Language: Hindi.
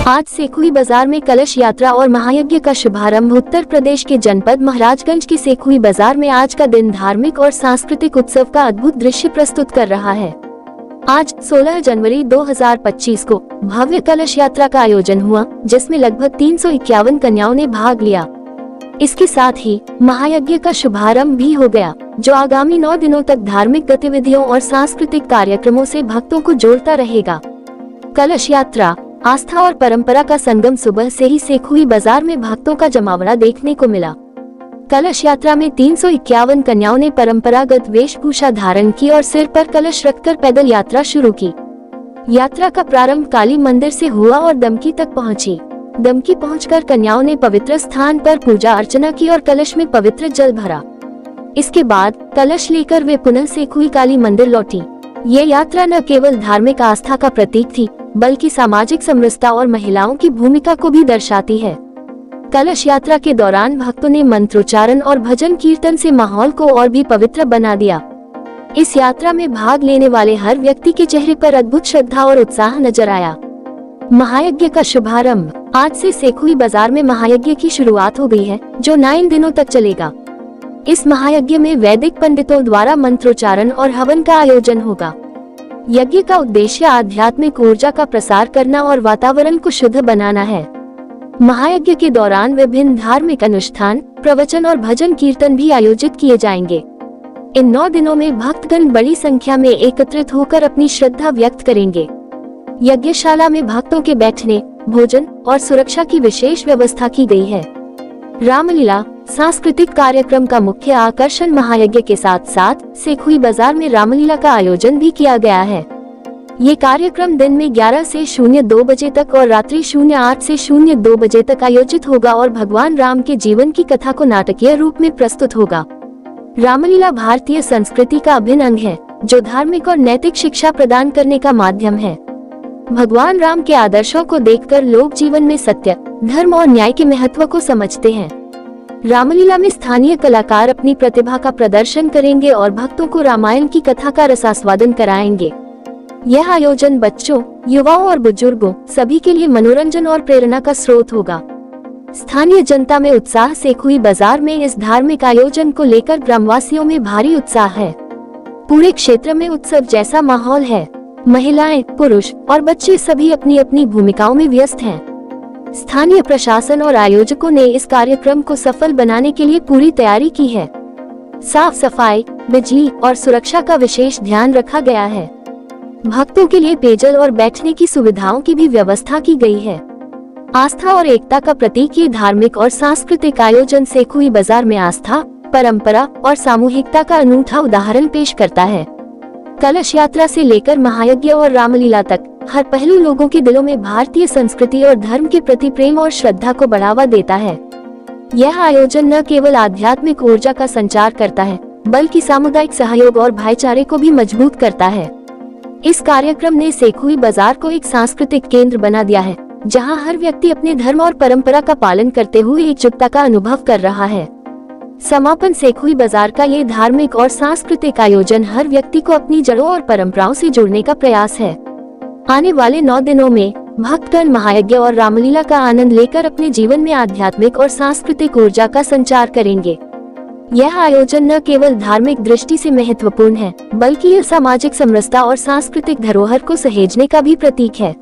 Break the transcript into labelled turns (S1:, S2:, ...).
S1: आज सेखुई बाजार में कलश यात्रा और महायज्ञ का शुभारंभ। उत्तर प्रदेश के जनपद महाराजगंज के सेखुई बाजार में आज का दिन धार्मिक और सांस्कृतिक उत्सव का अद्भुत दृश्य प्रस्तुत कर रहा है। आज 16 जनवरी 2025 को भव्य कलश यात्रा का आयोजन हुआ, जिसमें लगभग 351 कन्याओं ने भाग लिया। इसके साथ ही महायज्ञ का शुभारंभ भी हो गया, जो आगामी 9 दिनों तक धार्मिक गतिविधियों और सांस्कृतिक कार्यक्रमों से भक्तों को जोड़ता रहेगा। कलश यात्रा आस्था और परंपरा का संगम। सुबह से ही सेखुई बाजार में भक्तों का जमावड़ा देखने को मिला। कलश यात्रा में 351 कन्याओं ने परंपरागत वेशभूषा धारण की और सिर पर कलश रखकर पैदल यात्रा शुरू की। यात्रा का प्रारंभ काली मंदिर से हुआ और दमकी तक पहुंची। दमकी पहुंचकर कन्याओं ने पवित्र स्थान पर पूजा अर्चना की और कलश में पवित्र जल भरा। इसके बाद कलश लेकर वे पुनः सेखुई काली मंदिर लौटी। ये यात्रा न केवल धार्मिक आस्था का प्रतीक थी, बल्कि सामाजिक समरसता और महिलाओं की भूमिका को भी दर्शाती है। कलश यात्रा के दौरान भक्तों ने मंत्रोच्चारण और भजन कीर्तन से माहौल को और भी पवित्र बना दिया। इस यात्रा में भाग लेने वाले हर व्यक्ति के चेहरे पर अद्भुत श्रद्धा और उत्साह नजर आया। महायज्ञ का शुभारंभ। आज से सेखुई बाजार में महायज्ञ की शुरुआत हो गई है, जो 9 दिनों तक चलेगा। इस महायज्ञ में वैदिक पंडितों द्वारा मंत्रोच्चारण और हवन का आयोजन होगा। यज्ञ का उद्देश्य आध्यात्मिक ऊर्जा का प्रसार करना और वातावरण को शुद्ध बनाना है। महायज्ञ के दौरान विभिन्न धार्मिक अनुष्ठान, प्रवचन और भजन कीर्तन भी आयोजित किए जाएंगे। इन 9 दिनों में भक्तगण बड़ी संख्या में एकत्रित होकर अपनी श्रद्धा व्यक्त करेंगे। यज्ञशाला में भक्तों के बैठने, भोजन और सुरक्षा की विशेष व्यवस्था की गई है। रामलीला सांस्कृतिक कार्यक्रम का मुख्य आकर्षण। महायज्ञ के साथ साथ सेखुई बाजार में रामलीला का आयोजन भी किया गया है। ये कार्यक्रम दिन में 11 से 02 बजे तक और रात्रि 08 से 02 बजे तक आयोजित होगा और भगवान राम के जीवन की कथा को नाटकीय रूप में प्रस्तुत होगा। रामलीला भारतीय संस्कृति का अभिन्न अंग है, जो धार्मिक और नैतिक शिक्षा प्रदान करने का माध्यम है। भगवान राम के आदर्शों को देखकर लोग जीवन में सत्य, धर्म और न्याय के महत्व को समझते हैं। रामलीला में स्थानीय कलाकार अपनी प्रतिभा का प्रदर्शन करेंगे और भक्तों को रामायण की कथा का रसास्वादन कराएंगे। यह आयोजन बच्चों, युवाओं और बुजुर्गों सभी के लिए मनोरंजन और प्रेरणा का स्रोत होगा। स्थानीय जनता में उत्साह। सेखुई बाजार में इस धार्मिक आयोजन को लेकर ग्रामवासियों में भारी उत्साह है। पूरे क्षेत्र में उत्सव जैसा माहौल है। महिलाएं, पुरुष और बच्चे सभी अपनी अपनी भूमिकाओं में व्यस्त हैं। स्थानीय प्रशासन और आयोजकों ने इस कार्यक्रम को सफल बनाने के लिए पूरी तैयारी की है। साफ सफाई, बिजली और सुरक्षा का विशेष ध्यान रखा गया है। भक्तों के लिए पेयजल और बैठने की सुविधाओं की भी व्यवस्था की गई है। आस्था और एकता का प्रतीक ये धार्मिक और सांस्कृतिक आयोजन सेखुई बाजार में आस्था, परंपरा और सामूहिकता का अनूठा उदाहरण पेश करता है। कलश यात्रा से लेकर महायज्ञ और रामलीला तक हर पहलू लोगों के दिलों में भारतीय संस्कृति और धर्म के प्रति प्रेम और श्रद्धा को बढ़ावा देता है। यह आयोजन न केवल आध्यात्मिक ऊर्जा का संचार करता है, बल्कि सामुदायिक सहयोग और भाईचारे को भी मजबूत करता है। इस कार्यक्रम ने सेखुई बाजार को एक सांस्कृतिक केंद्र बना दिया है, जहां हर व्यक्ति अपने धर्म और परंपरा का पालन करते हुए एकजुटता का अनुभव कर रहा है। समापन। सेखुई बाजार का ये धार्मिक और सांस्कृतिक आयोजन हर व्यक्ति को अपनी जड़ों और परंपराओं से जुड़ने का प्रयास है। आने वाले 9 दिनों में भक्तगण महायज्ञ और रामलीला का आनंद लेकर अपने जीवन में आध्यात्मिक और सांस्कृतिक ऊर्जा का संचार करेंगे। यह आयोजन न केवल धार्मिक दृष्टि से महत्वपूर्ण है, बल्कि यह सामाजिक समरसता और सांस्कृतिक धरोहर को सहेजने का भी प्रतीक है।